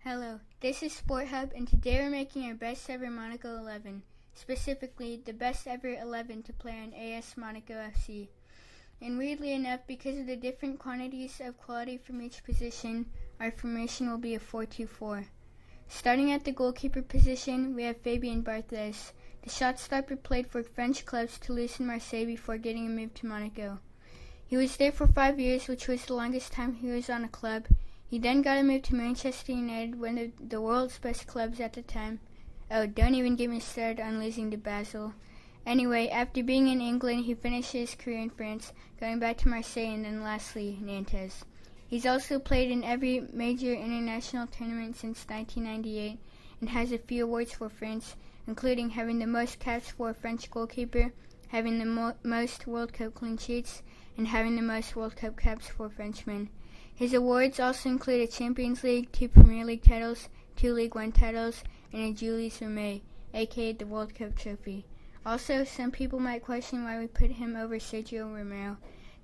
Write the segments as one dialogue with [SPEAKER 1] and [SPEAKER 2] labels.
[SPEAKER 1] Hello, this is SportHUB, and today we're making our best ever Monaco 11, specifically the best ever 11 to play on AS Monaco FC. And weirdly enough, because of the different quantities of quality from each position, our formation will be a 4-2-4. Starting at the goalkeeper position, we have Fabien Barthez. The shot stopper played for French clubs Toulouse and Marseille before getting a move to Monaco. He was there for 5 years, which was the longest time he was on a club. He then got a move to Manchester United, one of the world's best clubs at the time. Oh, don't even get me started on losing to Basel. Anyway, after being in England, he finished his career in France, going back to Marseille and then lastly, Nantes. He's also played in every major international tournament since 1998 and has a few awards for France, including having the most caps for a French goalkeeper, having the most World Cup clean sheets, and having the most World Cup caps for Frenchmen. His awards also include a Champions League, 2 Premier League titles, 2 League One titles, and a Jules Rimet, aka the World Cup trophy. Also, some people might question why we put him over Sergio Romero.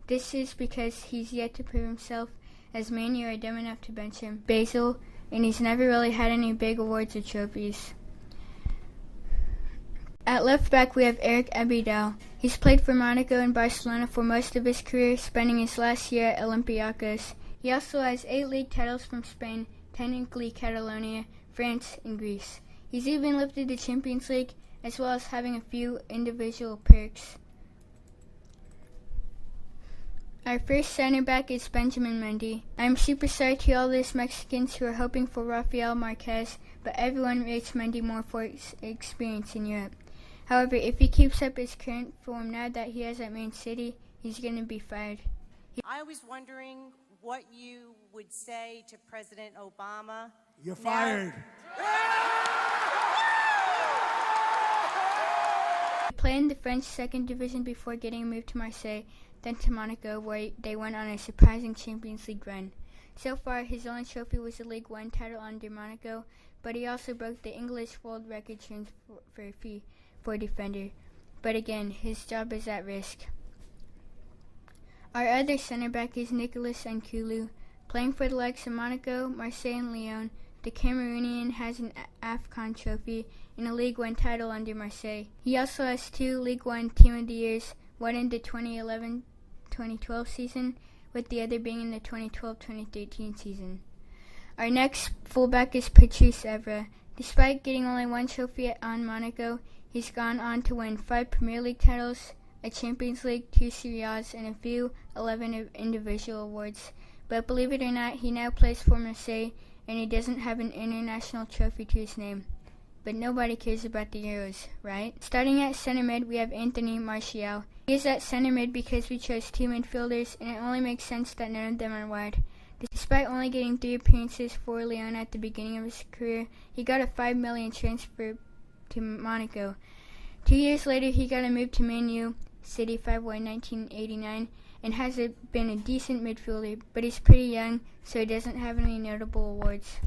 [SPEAKER 1] This is because he's yet to prove himself, as Man U are dumb enough to bench him, Basel, and he's never really had any big awards or trophies. At left back, we have Eric Abidal. He's played for Monaco and Barcelona for most of his career, spending his last year at Olympiacos. He also has 8 league titles from Spain, technically Catalonia, France, and Greece. He's even lifted the Champions League, as well as having a few individual perks. Our first center back is Benjamin Mendy. I'm super sorry to all those Mexicans who are hoping for Rafael Marquez, but everyone rates Mendy more for his experience in Europe. However, if he keeps up his current form now that he has at Man City, he's going to be fired.
[SPEAKER 2] I was wondering what you would say to President Obama.
[SPEAKER 3] You're fired.
[SPEAKER 1] He played in the French second division before getting a move to Marseille, then to Monaco, where they went on a surprising Champions League run. So far, his only trophy was a League One title under Monaco, but he also broke the English world record transfer fee for a defender. But again, his job is at risk. Our other center back is Nicolas Nkoulou. Playing for the likes of Monaco, Marseille, and Lyon, the Cameroonian has an AFCON trophy and a League One title under Marseille. He also has 2 League One Team of the Years, one in the 2011-2012 season, with the other being in the 2012-2013 season. Our next fullback is Patrice Evra. Despite getting only 1 trophy on Monaco, he's gone on to win 5 Premier League titles, a Champions League, 2 Serie A's, and a few 11 individual awards. But believe it or not, he now plays for Marseille, and he doesn't have an international trophy to his name. But nobody cares about the Euros, right? Starting at center mid, we have Anthony Martial. He is at center mid because we chose 2 midfielders, and it only makes sense that none of them are wide. Despite only getting 3 appearances for Lyon at the beginning of his career, he got a $5 million transfer to Monaco. 2 years later, he got a move to Man U, City 5-1 1989, and has been a decent midfielder, but he's pretty young, so he doesn't have any notable awards.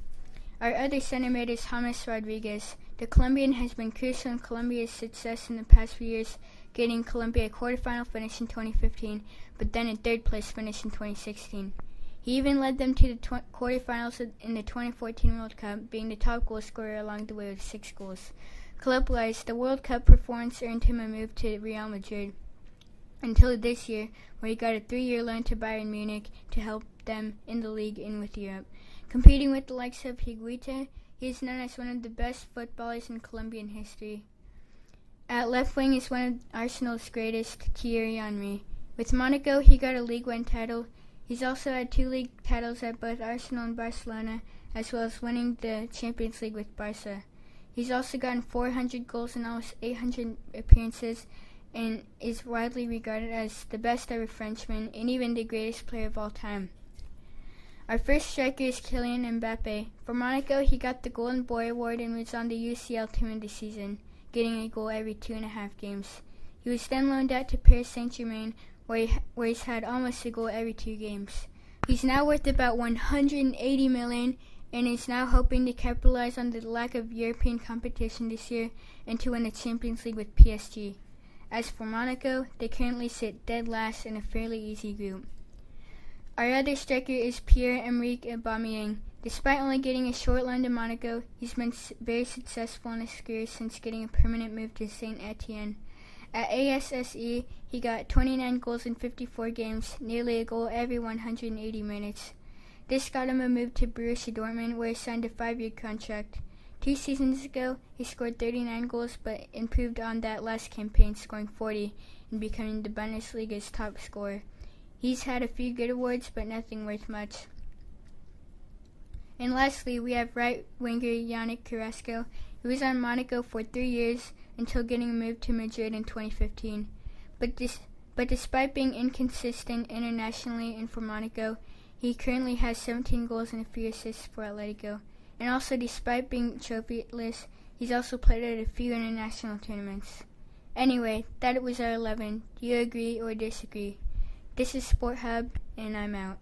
[SPEAKER 1] Our other center mid is James Rodriguez. The Colombian has been crucial in Colombia's success in the past few years, getting Colombia a quarterfinal finish in 2015, but then a 3rd place finish in 2016. He even led them to the quarterfinals in the 2014 World Cup, being the top goal scorer along the way with 6 goals. Club-wise, the World Cup performance earned him a move to Real Madrid, until this year, where he got a 3-year loan to Bayern Munich to help them in the league and with Europe. Competing with the likes of Higuita, he is known as one of the best footballers in Colombian history. At left wing is one of Arsenal's greatest, Thierry Henry. With Monaco, he got a League One title. He's also had 2 league titles at both Arsenal and Barcelona, as well as winning the Champions League with Barca. He's also gotten 400 goals in almost 800 appearances, and is widely regarded as the best ever Frenchman and even the greatest player of all time. Our first striker is Kylian Mbappe. For Monaco, he got the Golden Boy Award and was on the UCL team of the season, getting a goal every 2.5 games. He was then loaned out to Paris Saint-Germain, where he's had almost a goal every 2 games. He's now worth about $180 million, and is now hoping to capitalize on the lack of European competition this year and to win the Champions League with PSG. As for Monaco, they currently sit dead last in a fairly easy group. Our other striker is Pierre-Emerick Aubameyang. Despite only getting a short loan to Monaco, he's been very successful in his career since getting a permanent move to Saint Etienne. At ASSE, he got 29 goals in 54 games, nearly a goal every 180 minutes. This got him a move to Borussia Dortmund, where he signed a 5-year contract. 2 seasons ago, he scored 39 goals, but improved on that last campaign, scoring 40 and becoming the Bundesliga's top scorer. He's had a few good awards, but nothing worth much. And lastly, we have right winger Yannick Carrasco. He was on Monaco for 3 years until getting a move to Madrid in 2015. But despite being inconsistent internationally and for Monaco, he currently has 17 goals and a few assists for Atletico. And also, despite being trophyless, he's also played at a few international tournaments. Anyway, that was our 11. Do you agree or disagree? This is SportHUB, and I'm out.